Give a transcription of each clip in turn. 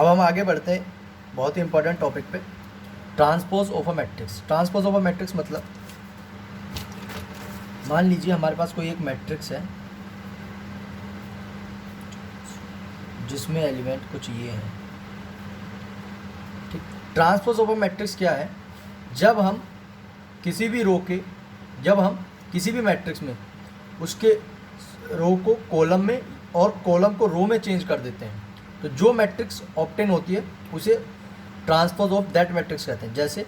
अब हम आगे बढ़ते हैं बहुत ही इंपॉर्टेंट टॉपिक पे, transpose of a matrix. Transpose of a matrix मतलब मान लीजिए हमारे पास कोई एक मैट्रिक्स है जिसमें एलिमेंट कुछ ये हैं, ठीक। ट्रांसपोज ऑफ अ मैट्रिक्स क्या है? जब हम किसी भी मैट्रिक्स में उसके रो को कॉलम में और कॉलम को रो में चेंज कर देते हैं, तो जो मैट्रिक्स ऑब्टेन होती है उसे ट्रांसपोज ऑफ दैट मैट्रिक्स कहते हैं। जैसे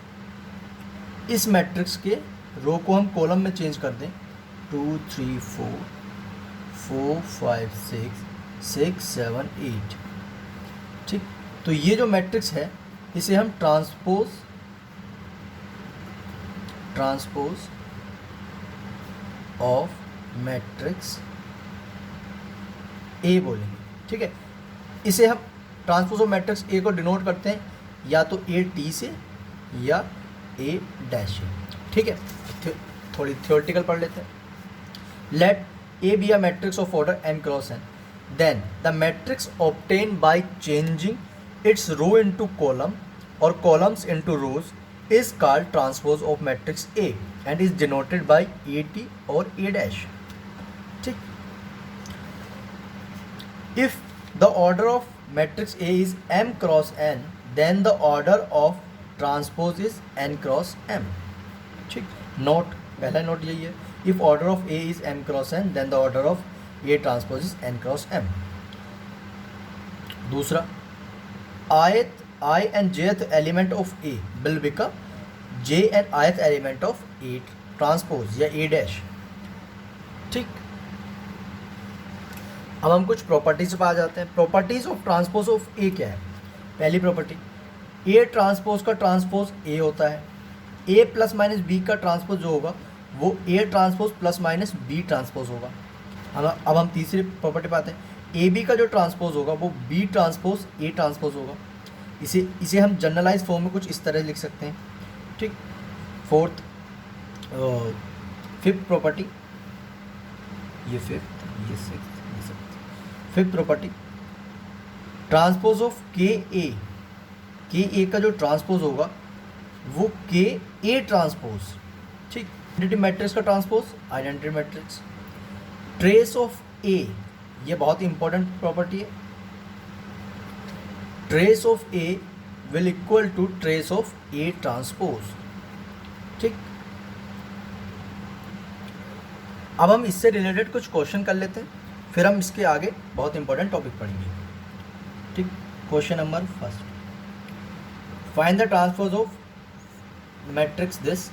इस मैट्रिक्स के रो को हम कॉलम में चेंज कर दें, 2 3 4 4 5 6 6 7 8, ठीक। तो ये जो मैट्रिक्स है इसे हम ट्रांसपोज ऑफ मैट्रिक्स ए बोलेंगे, ठीक है। इसे हम ट्रांसपोज ऑफ मैट्रिक्स ए को डिनोट करते हैं या तो ए टी से या ए डैश से, ठीक है। थोड़ी थ्योरेटिकल पढ़ लेते हैं। Let A B a matrix of order n cross n, then the matrix obtain by changing its row into column और columns into rows is called transpose of matrix A and is denoted by AT or A dash, ठीक। If the order of matrix A is m cross n, then the order of transpose is n cross m, ठीक। Note, पहला note यही है, if order of A is m cross n, then the order of A transpose is n cross m। दूसरा, I and jth element of A will become J and ith element of A transpose या A dash, ठीक। अब हम कुछ properties पर आ जाते हैं। Properties of transpose of A क्या है? पहली प्रॉपर्टी, A ट्रांसपोज का ट्रांसपोज A होता है। A प्लस माइनस B का ट्रांसपोज जो होगा वो A transpose plus minus B transpose होगा। अब हम तीसरी प्रॉपर्टी पे आते हैं। AB का जो ट्रांसपोज होगा वो B ट्रांसपोज A ट्रांसपोज होगा। इसे हम जनरलाइज फॉर्म में कुछ इस तरह लिख सकते हैं, ठीक। फिफ्थ प्रॉपर्टी, ये फिफ्थ, ये सिक्स्थ, ये seventh. Fifth property, transpose of K A का जो ट्रांसपोज होगा वो के ए ट्रांसपोज, ठीक। आइडेंटिटी मैट्रिक्स का transpose identity matrix. Trace of A, ये बहुत ही इंपॉर्टेंट प्रॉपर्टी है। Trace of A will equal to trace of A transpose, ठीक। अब हम इससे रिलेटेड कुछ क्वेश्चन कर लेते हैं, फिर हम इसके आगे बहुत इंपॉर्टेंट टॉपिक पढ़ेंगे, ठीक। Question number first, find the transpose of matrix this.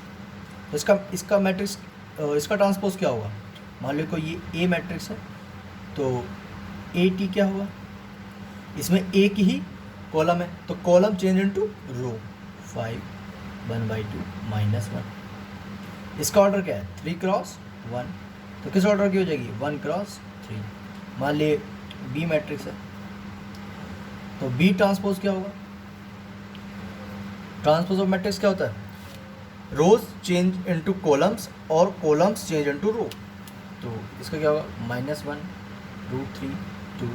इसका मैट्रिक्स, इसका ट्रांसपोज क्या होगा? मान लो कोई ये ए मैट्रिक्स है तो ए टी क्या हुआ, इसमें एक ही कॉलम है तो कॉलम चेंज इनटू रो, 5 1/2 -1। इसका ऑर्डर क्या है? 3 क्रॉस 1, तो किस ऑर्डर की हो जाएगी? 1 क्रॉस 3। मान लिए बी मैट्रिक्स है तो बी ट्रांसपोज क्या होगा? ट्रांसपोज ऑफ मैट्रिक्स क्या होता है? रोज चेंज इनटू कॉलम्स और कॉलम्स चेंज इनटू रो, तो इसका क्या होगा? -1 √3 2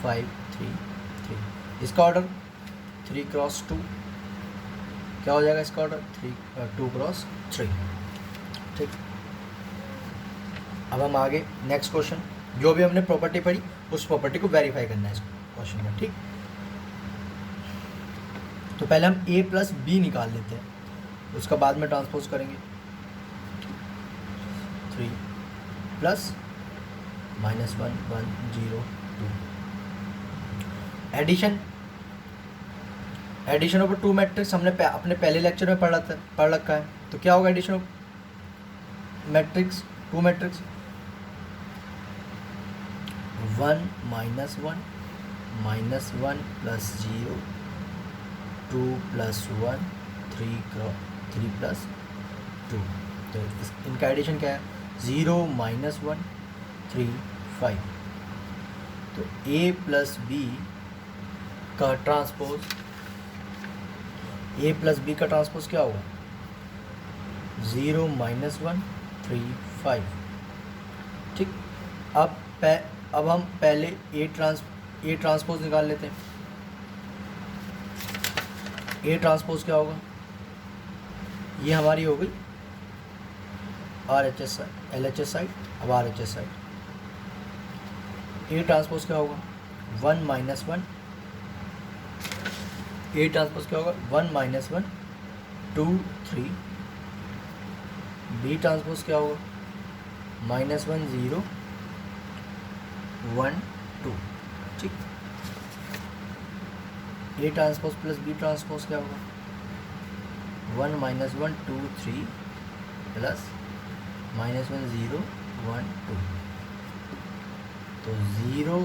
5 3 3। इसका ऑर्डर 3 क्रॉस 2, क्या हो जाएगा इसका ऑर्डर? 2 क्रॉस 3, ठीक। अब हम आगे नेक्स्ट क्वेश्चन, जो भी हमने प्रॉपर्टी पढ़ी उस प्रॉपर्टी को वेरीफाई करना है इस क्वेश्चन में, ठीक। तो पहले हम a प्लस बी निकाल लेते हैं, उसका बाद में ट्रांसपोज करेंगे। 3 प्लस -1 1 0 2। एडिशन ऑफ 2 मैट्रिक्स हमने अपने पहले लेक्चर में पढ़ रखा है, तो क्या होगा addition of matrix, 2 matrix? 1 -1 -1 plus 0 2 plus 1 3 plus 2। तो इनका एडिशन क्या है? 0 -1 3 5। तो a प्लस बी का ट्रांसपोज, a प्लस बी का ट्रांसपोज क्या होगा? 0 -1 3 5, ठीक। अब हम पहले ए ट्रांसपोज निकाल लेते हैं। ए ट्रांसपोज क्या होगा, ये हमारी हो गई R H S side, L H S side, अब R H S side. A transpose क्या होगा 1 माइनस 1, ए ट्रांसपोज क्या होगा 1 माइनस 1 2 3, बी ट्रांसपोज क्या होगा -1 0 1 2, ठीक। A transpose plus B transpose क्या होगा 1 माइनस 1 2 3 प्लस -1 0 1 2, तो 0